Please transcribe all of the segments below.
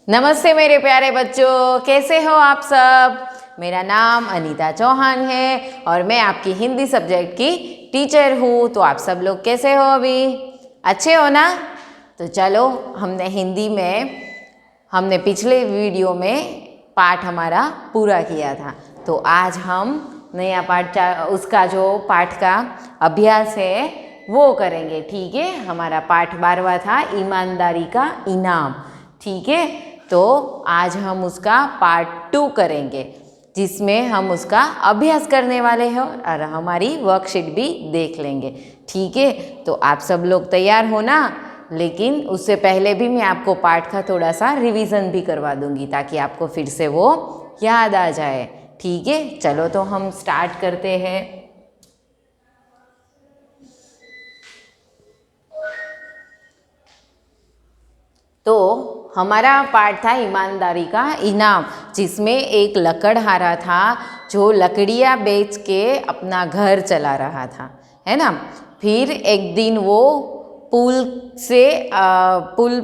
नमस्ते मेरे प्यारे बच्चों, कैसे हो आप सब। मेरा नाम अनीता चौहान है और मैं आपकी हिंदी सब्जेक्ट की टीचर हूँ। तो आप सब लोग कैसे हो, अभी अच्छे हो ना। तो चलो, हमने पिछले वीडियो में पाठ हमारा पूरा किया था। तो आज हम नया पाठ, उसका जो पाठ का अभ्यास है वो करेंगे। ठीक है, हमारा पाठ 12वां था, ईमानदारी का इनाम। ठीक है, तो आज हम उसका पार्ट 2 करेंगे, जिसमें हम उसका अभ्यास करने वाले हैं और हमारी वर्कशीट भी देख लेंगे। ठीक है, तो आप सब लोग तैयार हो ना। लेकिन उससे पहले भी मैं आपको पाठ का थोड़ा सा रिवीजन भी करवा दूंगी, ताकि आपको फिर से वो याद आ जाए। ठीक है, चलो तो हम स्टार्ट करते हैं। तो हमारा पाठ था ईमानदारी का इनाम, जिसमें एक लकड़हारा था जो लकड़ियाँ बेच के अपना घर चला रहा था, है ना। फिर एक दिन वो पुल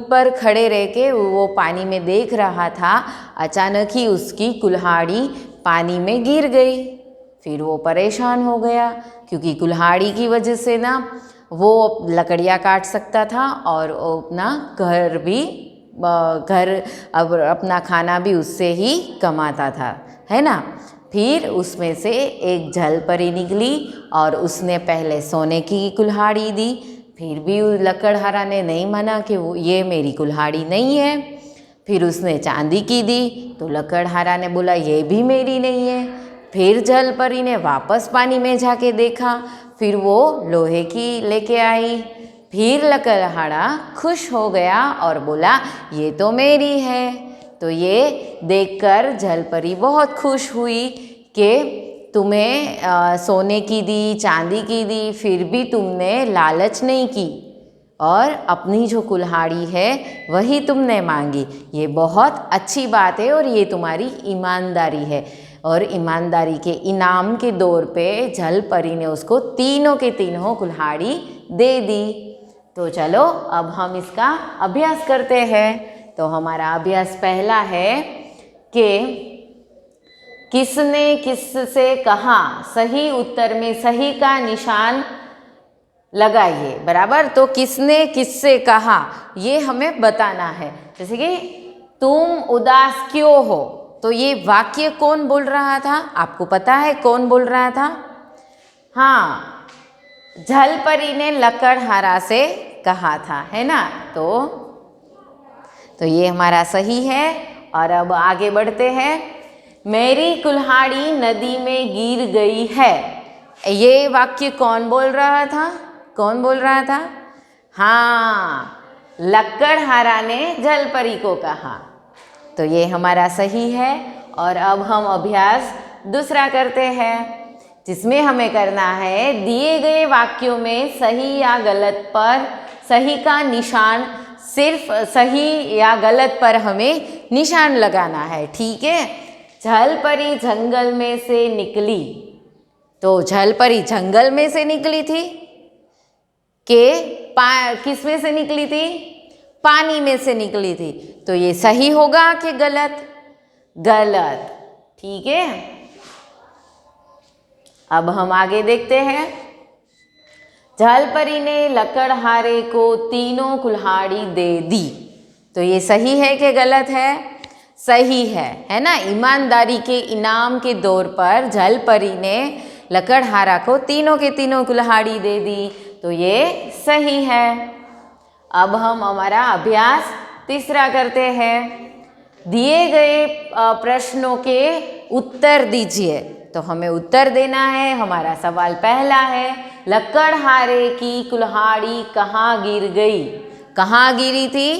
पर खड़े रह के वो पानी में देख रहा था। अचानक ही उसकी कुल्हाड़ी पानी में गिर गई। फिर वो परेशान हो गया, क्योंकि कुल्हाड़ी की वजह से ना वो लकड़ियाँ काट सकता था और वो अपना अब अपना खाना भी उससे ही कमाता था, है ना। फिर उसमें से एक जलपरी निकली और उसने पहले सोने की कुल्हाड़ी दी। फिर भी लकड़हारा ने नहीं माना कि ये मेरी कुल्हाड़ी नहीं है। फिर उसने चांदी की दी, तो लकड़हारा ने बोला ये भी मेरी नहीं है। फिर जलपरी ने वापस पानी में जाके देखा, फिर वो लोहे की लेके आई। फिर लकड़हारा खुश हो गया और बोला ये तो मेरी है। तो ये देखकर जलपरी बहुत खुश हुई कि तुम्हें सोने की दी, चांदी की दी, फिर भी तुमने लालच नहीं की और अपनी जो कुल्हाड़ी है वही तुमने मांगी। ये बहुत अच्छी बात है और ये तुम्हारी ईमानदारी है। और ईमानदारी के इनाम के दौर पे जलपरी ने उसको तीनों के तीनों कुल्हाड़ी दे दी। तो चलो अब हम इसका अभ्यास करते हैं। तो हमारा अभ्यास पहला है कि किसने किससे कहा, सही उत्तर में सही का निशान लगाइए। बराबर, तो किसने किससे कहा ये हमें बताना है। जैसे कि तुम उदास क्यों हो, तो ये वाक्य कौन बोल रहा था, आपको पता है कौन बोल रहा था। हाँ, जलपरी ने लकड़हारा से कहा था, है ना। तो ये हमारा सही है। और अब आगे बढ़ते हैं। मेरी कुल्हाड़ी नदी में गिर गई है, ये वाक्य कौन बोल रहा था, कौन बोल रहा था। हाँ, लकड़हारा ने जलपरी को कहा। तो ये हमारा सही है। और अब हम अभ्यास दूसरा करते हैं, जिसमें हमें करना है दिए गए वाक्यों में सही या गलत पर सही का निशान, सिर्फ सही या गलत पर हमें निशान लगाना है। ठीक है। जलपरी जंगल में से निकली, तो जलपरी जंगल में से निकली थी कि किस में से निकली थी, पानी में से निकली थी। तो ये सही होगा कि गलत, गलत। ठीक है, अब हम आगे देखते हैं। जलपरी ने लकड़हारे को तीनों कुल्हाड़ी दे दी, तो ये सही है कि गलत है, सही है ना। ईमानदारी के इनाम के दौर पर जलपरी ने लकड़हारा को तीनों के तीनों कुल्हाड़ी दे दी, तो ये सही है। अब हम हमारा अभ्यास तीसरा करते हैं। दिए गए प्रश्नों के उत्तर दीजिए, तो हमें उत्तर देना है। हमारा सवाल पहला है, लकड़हारे की कुल्हाड़ी कहाँ गिर गई, कहाँ गिरी थी,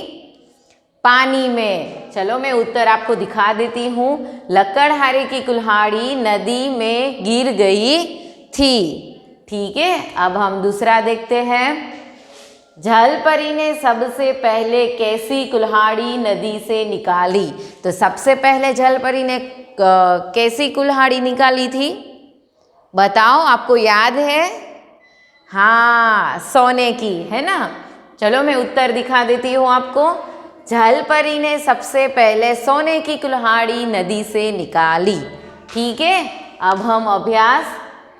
पानी में। चलो मैं उत्तर आपको दिखा देती हूँ। लकड़हारे की कुल्हाड़ी नदी में गिर गई थी। ठीक है, अब हम दूसरा देखते हैं। जलपरी ने सबसे पहले कैसी कुल्हाड़ी नदी से निकाली, तो सबसे पहले जलपरी ने कैसी कुल्हाड़ी निकाली थी, बताओ, आपको याद है। हाँ, सोने की, है ना। चलो मैं उत्तर दिखा देती हूँ आपको। जलपरी ने सबसे पहले सोने की कुल्हाड़ी नदी से निकाली। ठीक है, अब हम अभ्यास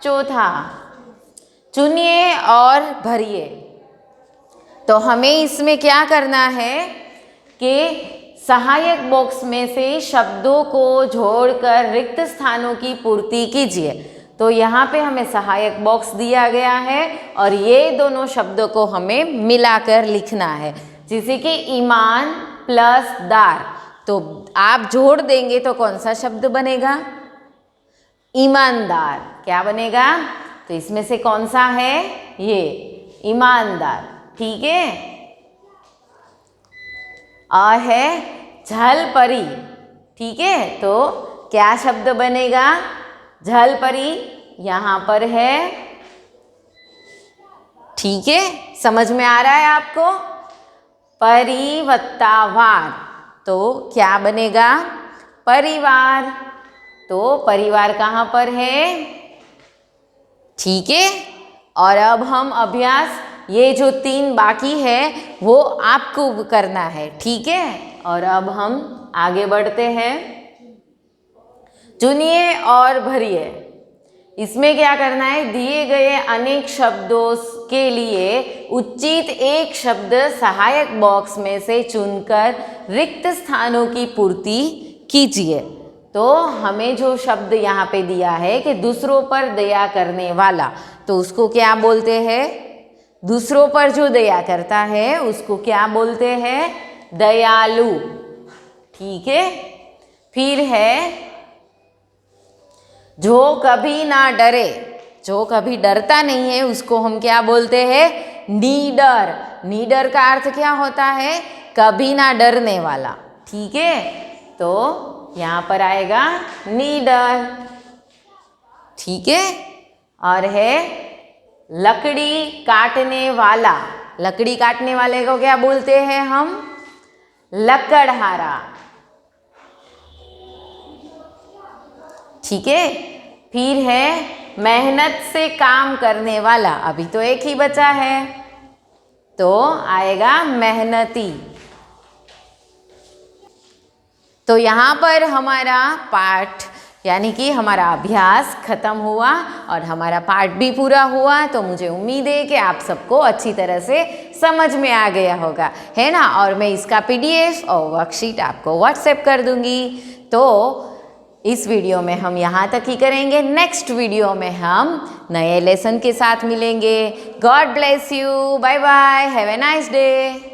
चौथा, चुनिए और भरिए। तो हमें इसमें क्या करना है कि सहायक बॉक्स में से शब्दों को जोड़कर रिक्त स्थानों की पूर्ति कीजिए। तो यहाँ पे हमें सहायक बॉक्स दिया गया है और ये दोनों शब्दों को हमें मिलाकर लिखना है, जैसे कि ईमान प्लस दार। तो आप जोड़ देंगे तो कौन सा शब्द बनेगा? ईमानदार। क्या बनेगा? तो इसमें से कौन सा है? ये ईमानदार। ठीक है, और है जलपरी। ठीक है, तो क्या शब्द बनेगा? जलपरी यहाँ पर है। ठीक है, समझ में आ रहा है आपको? परिवत्तावार, तो क्या बनेगा? परिवार। तो परिवार कहाँ पर है? ठीक है, और अब हम अभ्यास, ये जो 3 बाकी है वो आपको करना है। ठीक है, और अब हम आगे बढ़ते हैं। चुनिए और भरिए। इसमें क्या करना है? दिए गए अनेक शब्दों के लिए उचित एक शब्द सहायक बॉक्स में से चुनकर रिक्त स्थानों की पूर्ति कीजिए। तो हमें जो शब्द यहाँ पे दिया है कि दूसरों पर दया करने वाला, तो उसको क्या बोलते हैं? दूसरों पर जो दया करता है उसको क्या बोलते हैं? दयालु। ठीक है, फिर है जो कभी ना डरे, जो कभी डरता नहीं है उसको हम क्या बोलते हैं? नीडर। नीडर का अर्थ क्या होता है? कभी ना डरने वाला। ठीक है, तो यहाँ पर आएगा नीडर। ठीक है, और है लकड़ी काटने वाला। लकड़ी काटने वाले को क्या बोलते हैं हम? लकड़हारा। ठीक है, फिर है मेहनत से काम करने वाला। अभी तो एक ही बचा है, तो आएगा मेहनती। तो यहाँ पर हमारा पाठ यानी कि हमारा अभ्यास खत्म हुआ और हमारा पाठ भी पूरा हुआ। तो मुझे उम्मीद है कि आप सबको अच्छी तरह से समझ में आ गया होगा, है ना? और मैं इसका PDF और वर्कशीट आपको व्हाट्सएप कर दूंगी। तो इस वीडियो में हम यहाँ तक ही करेंगे। नेक्स्ट वीडियो में हम नए लेसन के साथ मिलेंगे। God bless you, bye bye, have a nice day.